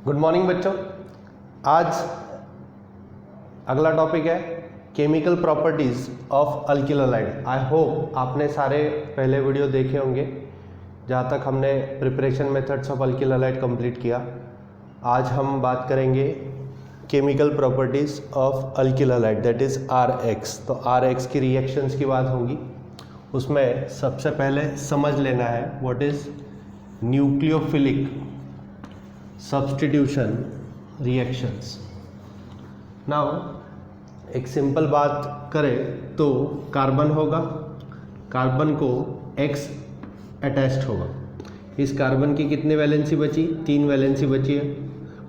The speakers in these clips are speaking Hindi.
गुड मॉर्निंग बच्चों। आज अगला टॉपिक है chemical properties of alkyl halide. I hope आपने सारे पहले वीडियो देखे होंगे जहाँ तक हमने preparation methods of alkyl halide complete किया। आज हम बात करेंगे chemical properties of alkyl halide that is RX। तो RX की रिएक्शंस की बात होगी। उसमें सबसे पहले समझ लेना है what is nucleophilic substitution reactions. Now एक सिंपल बात करें तो कार्बन होगा, कार्बन को X अटैच्ड होगा। इस कार्बन की कितनी वैलेंसी बची? 3 वैलेंसी बची है,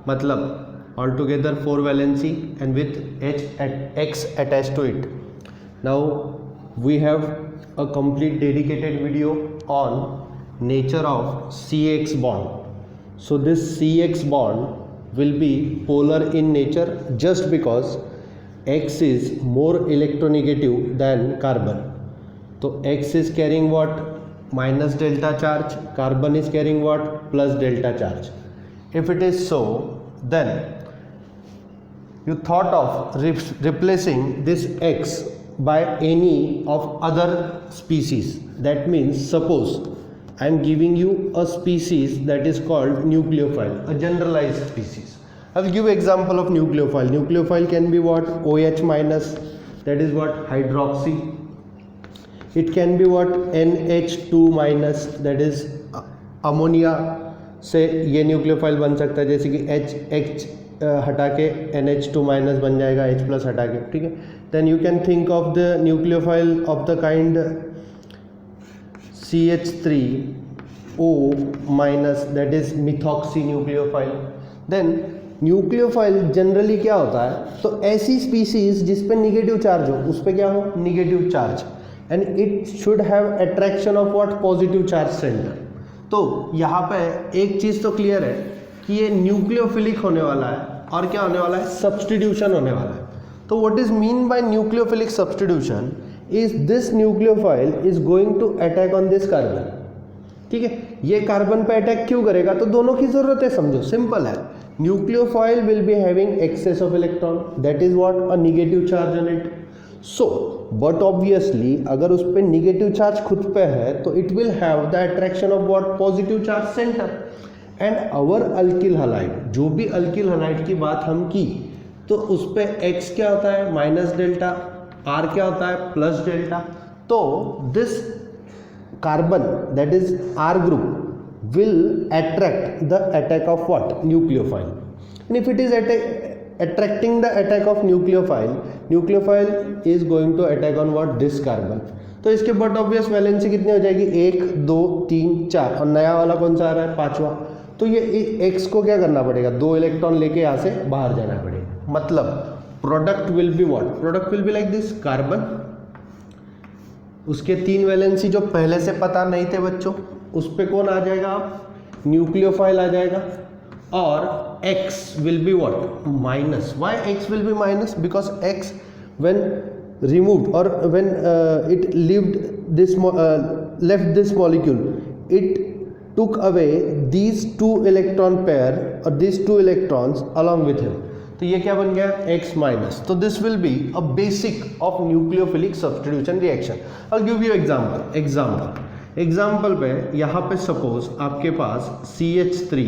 मतलब all together 4 valency and with X attached to it. Now we have a complete dedicated video on nature of CX bond. So this CX bond will be polar in nature just because X is more electronegative than carbon. So X is carrying what? Minus delta charge. Carbon is carrying what? Plus delta charge. If it is so, then you thought of replacing this X by any of other species. That means suppose I am giving you a species that is called nucleophile, a generalized species. I will give example of nucleophile. Nucleophile can be what? OH minus, that is what? Hydroxy. It can be what? NH2 minus, that is ammonia से ये न्यूक्लियोफाइल बन सकता है, जैसे कि H हटा के NH2 माइनस बन जाएगा, H प्लस हटा के, ठीक है। Then you can think of the nucleophile of the kind CH3O minus, that is methoxy nucleophile. Then nucleophile generally क्या होता है? तो ऐसी स्पीसीज जिस पे निगेटिव चार्ज हो उस पे क्या हो? Negative charge, and it should have attraction of what? Positive charge centre. तो यहाँ पे एक चीज़ तो क्लियर है कि ये न्यूक्लियोफिलिक होने वाला है, और क्या होने वाला है? सब्स्टिट्यूशन होने वाला है। तो what is mean by nucleophilic substitution is this nucleophile is going to attack on this carbon, ठीक है। ये कार्बन पे अटैक क्यों करेगा? तो दोनों की जरूरत है, समझो, सिंपल है। Nucleophile will be having excess of electron, that is what? A negative charge on it. So but obviously अगर उस पर निगेटिव चार्ज खुद पे है तो it will have the attraction of what? Positive charge center. And our alkyl halide, जो भी अल्किल हैलाइड की बात हम की, तो उस पर X क्या होता है? माइनस डेल्टा, R क्या होता है? Plus delta. तो this carbon that is R group will attract the attack of what? Nucleophile. And if it is attracting the attack of nucleophile, nucleophile is going to attack on what? This carbon. तो इसके बट ऑब्वियस वैलेंसी कितनी हो जाएगी? 1 2 3 4, और नया वाला कौन सा आ रहा है? 5वां। तो ये X को क्या करना पड़ेगा? 2 इलेक्ट्रॉन लेके यहाँ से बाहर जाना पड़ेगा। मतलब product will be what? Product will be like this carbon, उसके 3 वैलेंसी जो पहले से पता नहीं थे बच्चों, उस पे कौन आ जाएगा? आप न्यूक्लियोफाइल आ जाएगा, और X will be what? Minus. Why X will be minus? Because X when removed or when it left this molecule, it took away these 2 electron pair or these 2 electrons along with him. तो ये क्या बन गया? X minus. तो this will be a basic of nucleophilic substitution reaction. I'll give you example पे यहाँ पे सपोज आपके पास CH3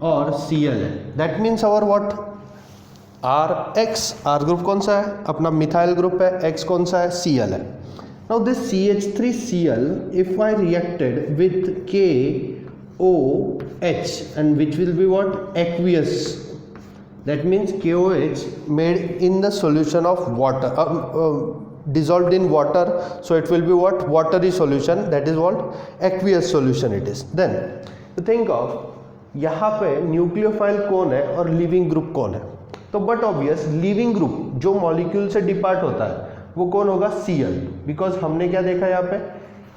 और Cl है, that means our what? RX। R group कौन सा है? अपना मिथाइल ग्रुप है। X कौन सा है? Cl है। Now this CH3Cl if I reacted with KOH and which will be what? Aqueous, that means KOH made in the solution of water, dissolved in water, so it will be what? Watery solution, that is what? Aqueous solution it is. Then you think of यहाँ पे न्यूक्लियोफाइल कौन है और लिविंग ग्रुप कौन है? तो बट ऑब्वियस लिविंग ग्रुप जो मॉलिक्यूल से डिपार्ट होता है वो कौन होगा? Cl। बिकॉज हमने क्या देखा यहाँ पे?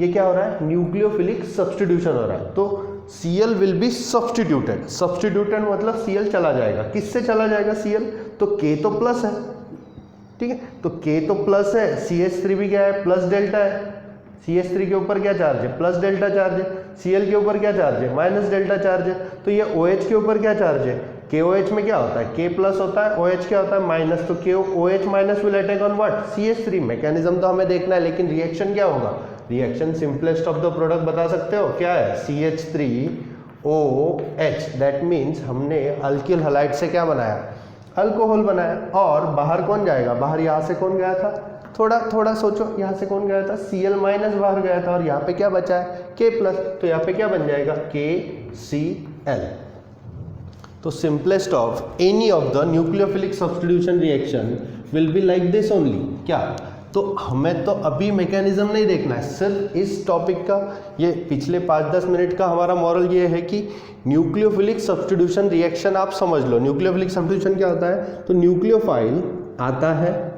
ये क्या हो रहा है? न्यूक्लियोफिलिक सब्स्टिट्यूशन हो रहा है। तो Cl will be substituted. Substituted मतलब Cl चला जाएगा। किससे चला जाएगा Cl? तो K तो प्लस है, ठीक है। तो K तो प्लस है, CH3 भी क्या है? प्लस डेल्टा है। CH3 के ऊपर क्या चार्ज है? प्लस डेल्टा चार्ज है। Cl के ऊपर क्या चार्ज है? माइनस डेल्टा चार्ज है। तो ये OH के ऊपर क्या चार्ज है? KOH में क्या होता है, K प्लस होता है, OH क्या होता है माइनस, तो KOH minus will attack on what, CH3। Mechanism तो हमें देखना है, लेकिन रिएक्शन क्या होगा, reaction simplest of the product बता सकते हो क्या है, CH3OH। दैट मीन्स हमने अल्किल हलाइड से क्या बनाया, अल्कोहल बनाया। और बाहर कौन जाएगा, बाहर यहाँ से कौन गया था, थोड़ा सोचो, यहाँ से कौन गया था, Cl माइनस बाहर गया था, और यहाँ पे क्या बचा है, K प्लस, तो यहाँ पे क्या बन जाएगा, KCl। तो simplest of any of the nucleophilic substitution reaction will be like this only. क्या, तो हमें तो अभी मैकेनिज्म नहीं देखना है, सिर्फ इस टॉपिक का ये पिछले 5-10 मिनट का हमारा मॉरल ये है कि न्यूक्लियोफिलिक सब्स्टिट्यूशन रिएक्शन आप समझ लो। न्यूक्लियोफिलिक सब्स्टिट्यूशन क्या होता है, तो न्यूक्लियोफाइल आता है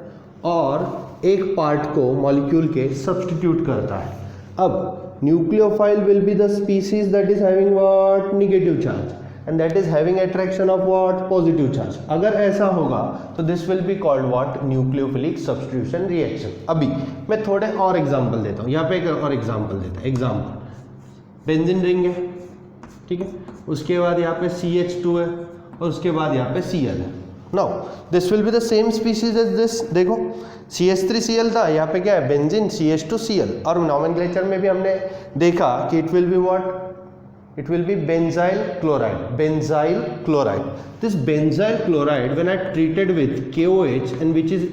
और एक पार्ट को मॉलिक्यूल के सब्स्टिट्यूट करता है। अब nucleophile will be the species that is having what, negative charge, and that is having attraction of what, positive charge. अगर ऐसा होगा तो this will be called what, nucleophilic substitution reaction. अभी मैं थोड़े और एग्जांपल देता हूँ, यहाँ पे एक और एग्जांपल देता हूँ। एग्जांपल, बेंजीन रिंग है, ठीक है, उसके बाद यहाँ पे CH2 है, और उसके बाद यहाँ पे Cl है। Now this will be the same species as this. देखो CH3Cl था, यहाँ पे क्या है, बेंजीन CH2Cl, और नॉमेनक्लेचर में भी हमने देखा कि it will be what, it will be benzyl chloride, benzyl chloride. This benzyl chloride when I treated with KOH and which is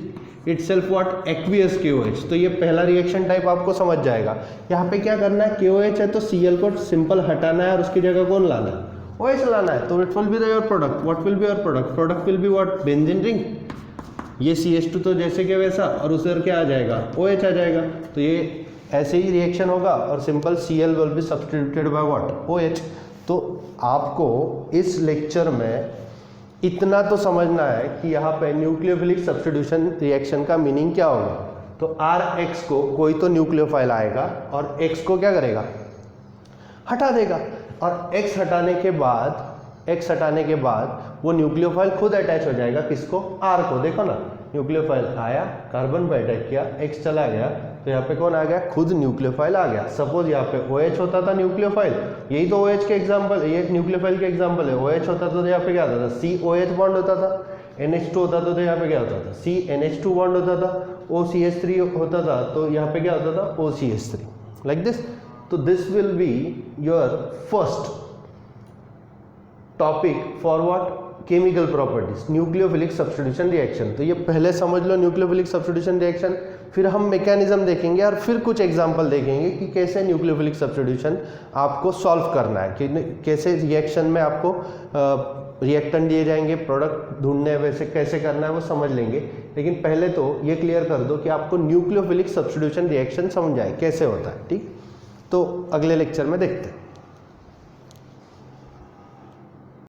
itself what, aqueous KOH, तो ये पहला रिएक्शन टाइप आपको समझ जाएगा। यहाँ पे क्या करना है, KOH है तो Cl को सिंपल हटाना है और उसकी जगह कौन लाना है, OH लाना है। तो it will be your product, what will be your product, product will be what, benzene ring. ये CH2 तो जैसे कि वैसा, और उधर क्या आ जाएगा, OH आ जाएगा। तो ये ऐसे ही रिएक्शन होगा और simple Cl will be substituted by what, OH। तो आपको इस लेक्चर में इतना तो समझना है कि यहाँ पे न्यूक्लियोफिलिक सब्स्टिट्यूशन रिएक्शन का मीनिंग क्या होगा। तो Rx को कोई तो न्यूक्लियोफाइल आएगा और X को क्या करेगा, हटा देगा, और X हटाने के बाद वो न्यूक्लियोफाइल खुद अटैच हो जाएगा, किसको, R को। देखो ना, न्यूक्लियोफाइल आया, कार्बन पर अटैक किया, X चला गया, तो यहाँ पे कौन आ गया, खुद न्यूक्लियोफाइल आ गया। सपोज यहाँ पे OH होता था न्यूक्लियोफाइल, यही तो OH के एग्जांपल, ये न्यूक्लियोफाइल के एग्जांपल है। OH होता तो यहाँ पे क्या होता था, COH बॉन्ड होता था, NH2 होता तो यहाँ पे क्या होता था, CNH2 बॉन्ड होता था, OCH3 होता था, तो यहाँ पे क्या होता था, OCH3, लाइक दिस। तो this will be your first topic for what, chemical properties, nucleophilic substitution reaction. तो ये पहले समझ लो न्यूक्लियोफिलिक सब्स्टिट्यूशन रिएक्शन, फिर हम मैकेनिज्म देखेंगे और फिर कुछ एग्जांपल देखेंगे कि कैसे न्यूक्लियोफिलिक सब्स्टिट्यूशन आपको सॉल्व करना है, कि कैसे रिएक्शन में आपको रिएक्टेंट दिए जाएंगे, प्रोडक्ट ढूंढने हैं, वैसे कैसे करना है वो समझ लेंगे। लेकिन पहले तो ये क्लियर कर दो कि आपको न्यूक्लियोफिलिक सब्स्टिट्यूशन रिएक्शन समझ आए कैसे होता है, ठीक। तो अगले लेक्चर में देखते हैं।